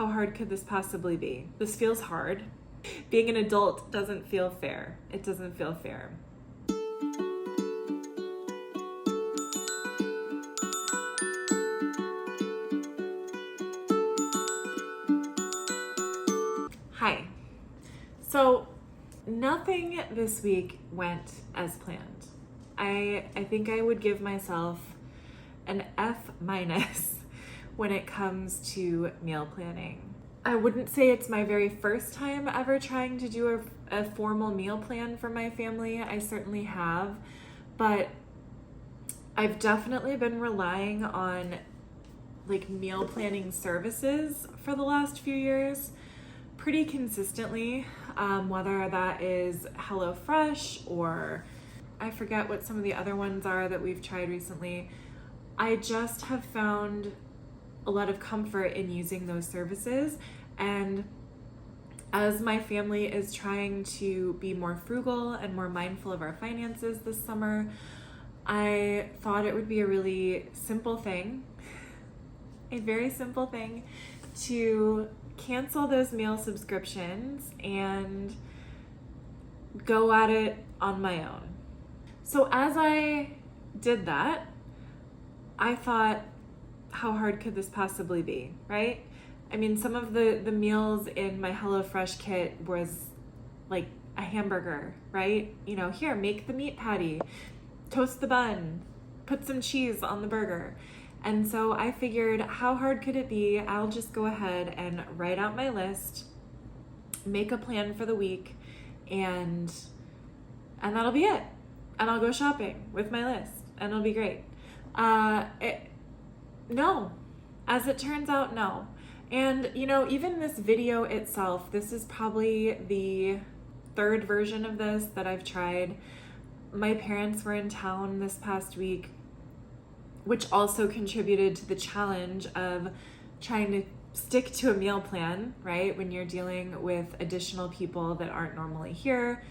how hard could this possibly be? This feels hard. Being an adult doesn't feel fair. It doesn't feel fair. Hi. So nothing this week went as planned. I think I would give myself an F- when it comes to meal planning. I wouldn't say it's my very first time ever trying to do a formal meal plan for my family. I certainly have, but I've definitely been relying on like meal planning services for the last few years pretty consistently, whether that is HelloFresh or I forget what some of the other ones are that we've tried recently. I just have found a lot of comfort in using those services. And as my family is trying to be more frugal and more mindful of our finances this summer, I thought it would be a really simple thing, a very simple thing, to cancel those meal subscriptions and go at it on my own. So as I did that, I thought, how hard could this possibly be, right? I mean, some of the meals in my HelloFresh kit was like a hamburger, right? You know, here, make the meat patty, toast the bun, put some cheese on the burger. And so I figured, how hard could it be? I'll just go ahead and write out my list, make a plan for the week, and that'll be it. And I'll go shopping with my list, and it'll be great. No, as it turns out, no. And you know, even this video itself, this is probably the third version of this that I've tried. My parents were in town this past week, which also contributed to the challenge of trying to stick to a meal plan, right? When you're dealing with additional people that aren't normally here.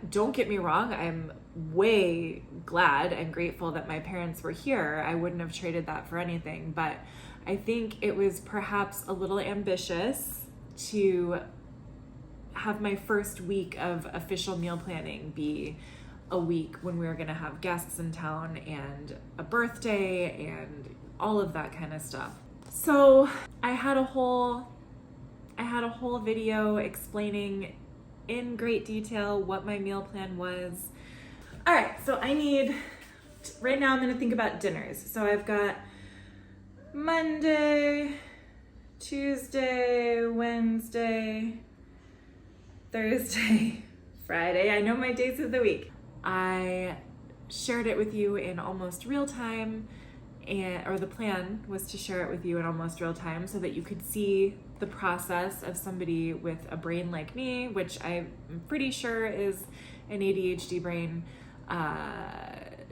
Don't get me wrong, I'm way glad and grateful that my parents were here. I wouldn't have traded that for anything, but I think it was perhaps a little ambitious to have my first week of official meal planning be a week when we were going to have guests in town and a birthday and all of that kind of stuff. So I had a whole video explaining in great detail what my meal plan was. All right, so right now I'm going to think about dinners. So I've got Monday, Tuesday, Wednesday, Thursday, Friday. I know my days of the week. I shared it with you in almost real time, or the plan was to share it with you in almost real time so that you could see the process of somebody with a brain like me, which I'm pretty sure is an ADHD brain,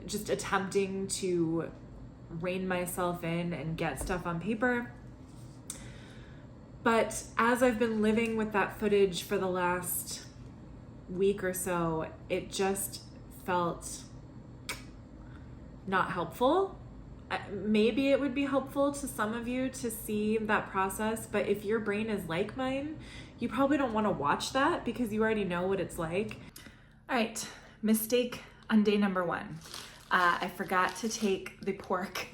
just attempting to rein myself in and get stuff on paper. But as I've been living with that footage for the last week or so, it just felt not helpful. Maybe it would be helpful to some of you to see that process, but if your brain is like mine, you probably don't want to watch that because you already know what it's like. All right, mistake on day number 1. I forgot to take the pork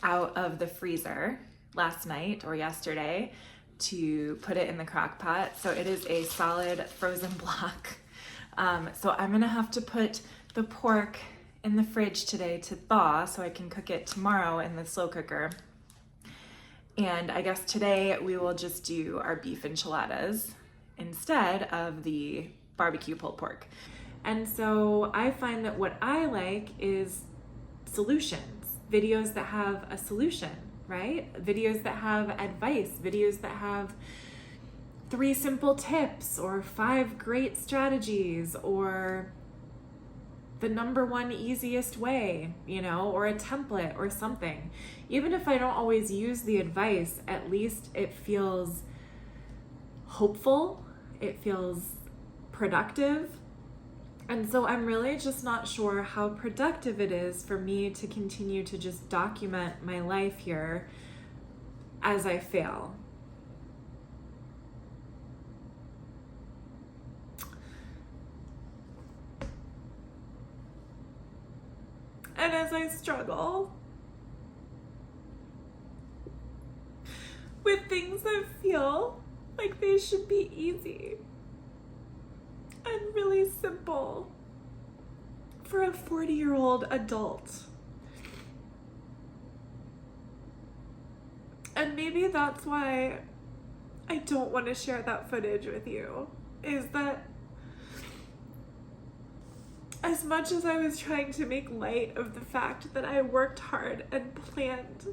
out of the freezer last night or yesterday to put it in the crock pot. So it is a solid frozen block. So I'm gonna have to put the pork in the fridge today to thaw so I can cook it tomorrow in the slow cooker. And I guess today we will just do our beef enchiladas instead of the barbecue pulled pork. And so I find that what I like is solutions, videos that have a solution, right? Videos that have advice, videos that have 3 simple tips or 5 great strategies or the number 1 easiest way, you know, or a template or something. Even if I don't always use the advice, at least it feels hopeful, it feels productive. And so I'm really just not sure how productive it is for me to continue to just document my life here as I fail. And as I struggle with things that feel like they should be easy and really simple for a 40-year-old adult. And maybe that's why I don't want to share that footage with you, is that as much as I was trying to make light of the fact that I worked hard and planned,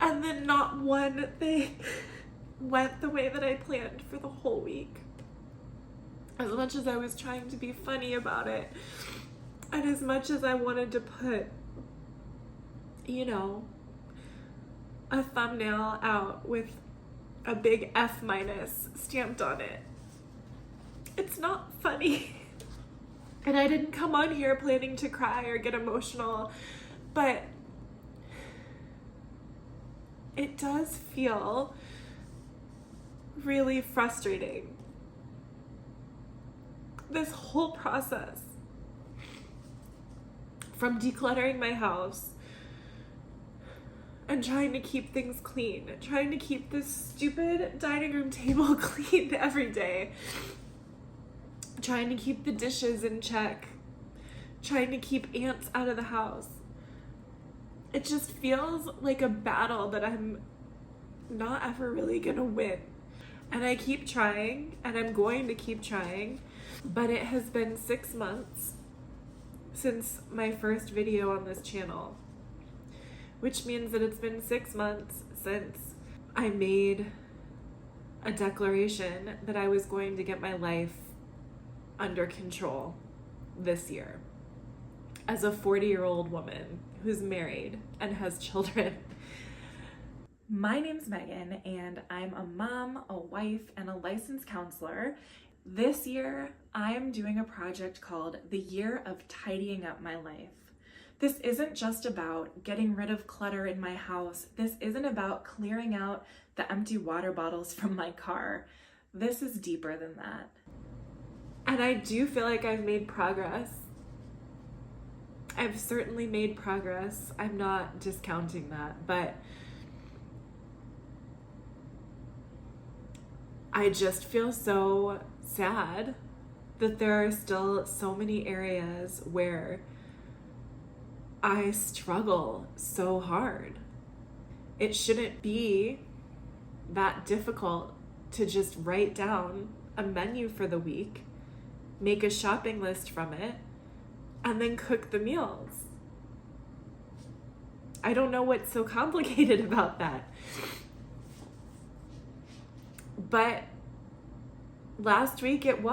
and then not one thing went the way that I planned for the whole week. As much as I was trying to be funny about it, and as much as I wanted to put, you know, a thumbnail out with a big F- stamped on it, it's not funny. And I didn't come on here planning to cry or get emotional, but it does feel really frustrating. This whole process, from decluttering my house and trying to keep things clean, trying to keep this stupid dining room table clean every day, trying to keep the dishes in check, trying to keep ants out of the house. It just feels like a battle that I'm not ever really gonna win. And I keep trying, and I'm going to keep trying, but it has been 6 months since my first video on this channel, which means that it's been 6 months since I made a declaration that I was going to get my life under control this year as a 40-year-old woman who's married and has children. My name's Megan, and I'm a mom, a wife, and a licensed counselor. This year, I am doing a project called The Year of Tidying Up My Life. This isn't just about getting rid of clutter in my house. This isn't about clearing out the empty water bottles from my car. This is deeper than that. And I do feel like I've made progress. I've certainly made progress. I'm not discounting that, but I just feel so sad that there are still so many areas where I struggle so hard. It shouldn't be that difficult to just write down a menu for the week, make a shopping list from it, and then cook the meals. I don't know what's so complicated about that. But last week it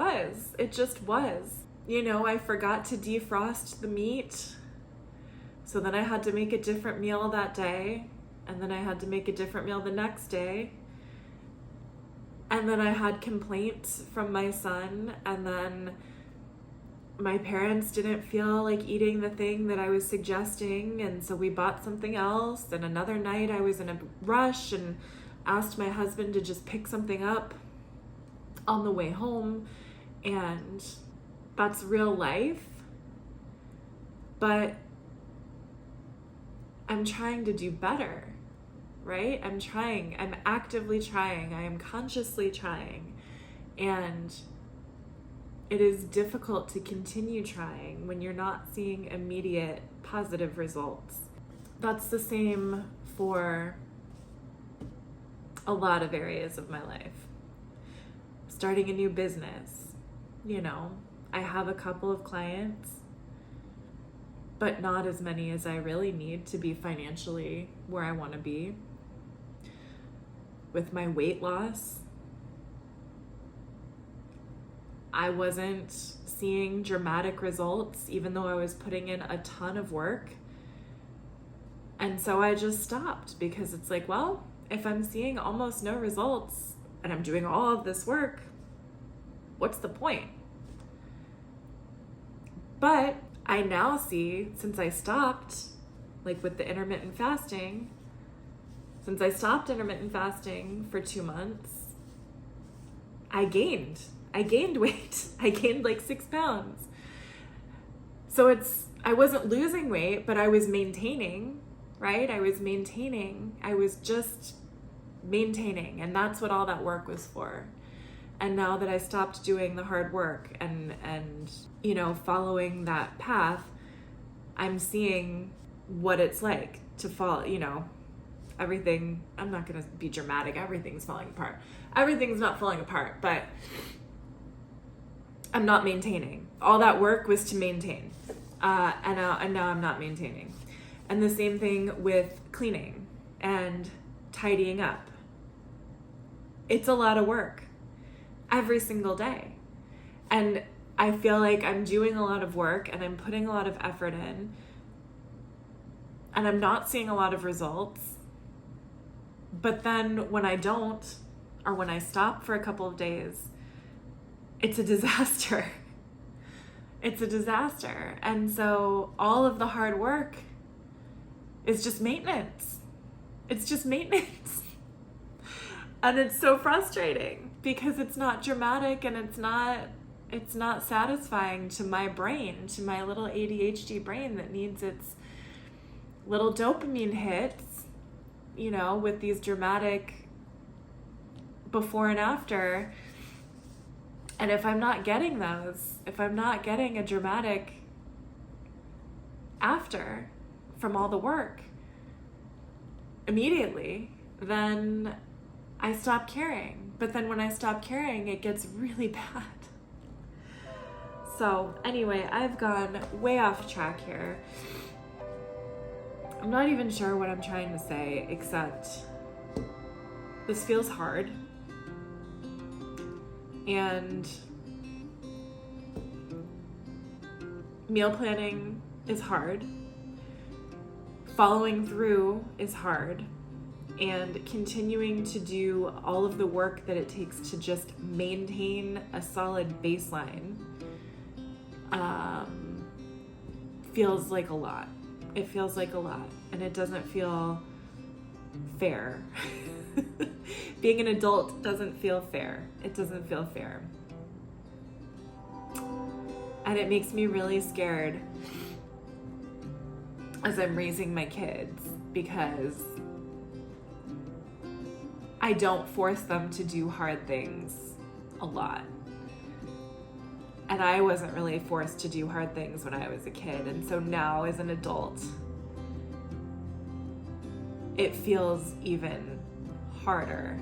just was. You know, I forgot to defrost the meat. So then I had to make a different meal that day. And then I had to make a different meal the next day. And then I had complaints from my son. And then my parents didn't feel like eating the thing that I was suggesting. And so we bought something else. And another night I was in a rush and asked my husband to just pick something up on the way home, and that's real life. But I'm trying to do better, right? I'm actively trying, I am consciously trying, and it is difficult to continue trying when you're not seeing immediate positive results. That's the same for a lot of areas of my life. Starting a new business, you know, I have a couple of clients, but not as many as I really need to be financially where I want to be. With my weight loss, I wasn't seeing dramatic results, even though I was putting in a ton of work. And so I just stopped, because it's like, well, if I'm seeing almost no results and I'm doing all of this work, what's the point? But I now see, since I stopped, like with the intermittent fasting, since I stopped intermittent fasting for 2 months, I gained I gained weight. I gained like 6 pounds. So I wasn't losing weight, but I was maintaining, right? I was maintaining. I was just maintaining. And that's what all that work was for. And now that I stopped doing the hard work and you know, following that path, I'm seeing what it's like to fall, you know, everything. I'm not going to be dramatic. Everything's falling apart. Everything's not falling apart, but I'm not maintaining. All that work was to maintain. And now I'm not maintaining. And the same thing with cleaning and tidying up. It's a lot of work every single day. And I feel like I'm doing a lot of work and I'm putting a lot of effort in, and I'm not seeing a lot of results. But then when I don't, or when I stop for a couple of days, it's a disaster. It's a disaster. And so all of the hard work is just maintenance. It's just maintenance. And it's so frustrating because it's not dramatic and it's not satisfying to my brain, to my little ADHD brain that needs its little dopamine hits, you know, with these dramatic before and after. And if I'm not getting those, if I'm not getting a dramatic after from all the work immediately, then I stop caring. But then when I stop caring, it gets really bad. So anyway, I've gone way off track here. I'm not even sure what I'm trying to say, except this feels hard. And meal planning is hard. Following through is hard. And continuing to do all of the work that it takes to just maintain a solid baseline feels like a lot. It feels like a lot, and it doesn't feel fair. Being an adult doesn't feel fair. It doesn't feel fair. And it makes me really scared as I'm raising my kids, because I don't force them to do hard things a lot. And I wasn't really forced to do hard things when I was a kid. And so now as an adult, it feels even harder.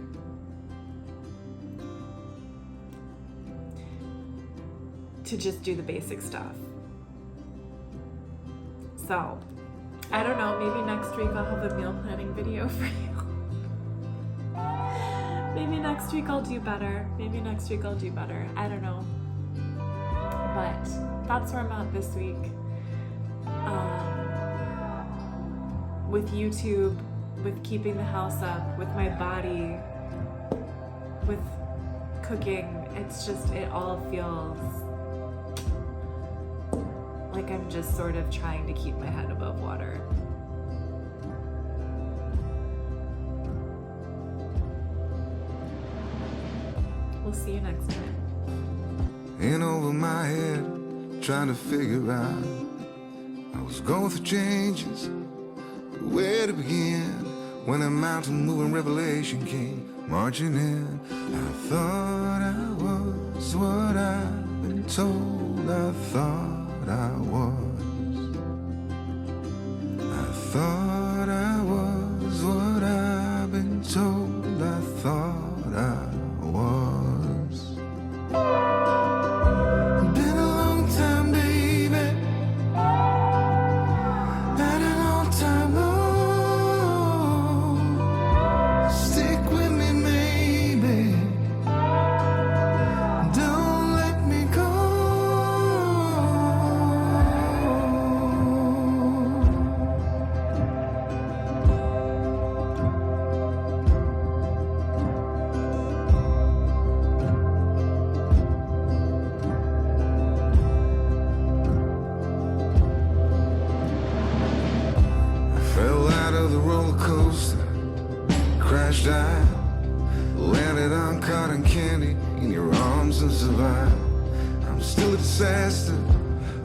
To just do the basic stuff. So, I don't know, maybe next week I'll have a meal planning video for you. Maybe next week I'll do better. Maybe next week I'll do better. I don't know. But that's where I'm at this week. With YouTube, with keeping the house up, with my body, with cooking. It's just, it all feels like I'm just sort of trying to keep my head above water. We'll see you next time. In over my head, trying to figure out. I was going through changes, but where to begin? When a mountain moving revelation came marching in. I thought I was what I've been told I thought I was. I thought I was what I've been told I thought I was. Been a long time, baby. Had an all-time low. Stick with me, maybe. Don't let me go. Fell out of the roller coaster, crashed out Landed on cotton candy in your arms and survived. I'm still a disaster,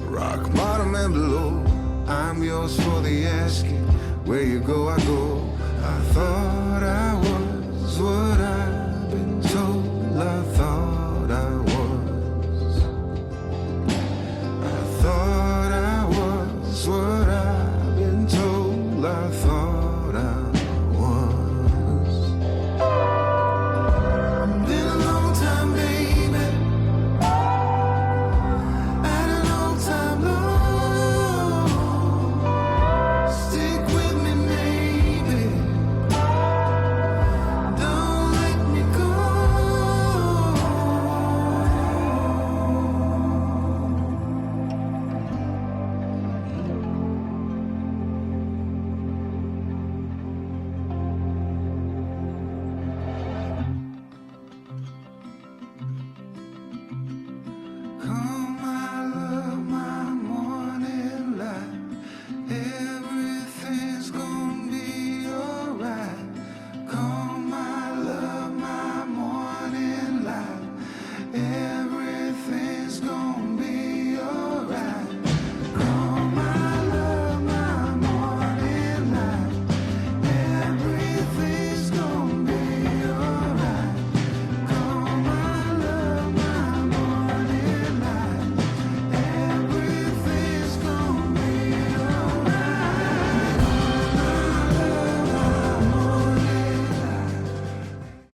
rock bottom and below. I'm yours for the asking. Where you go, I go. I thought I was what I've been told. I thought I was. I thought I was what I've been told. I thought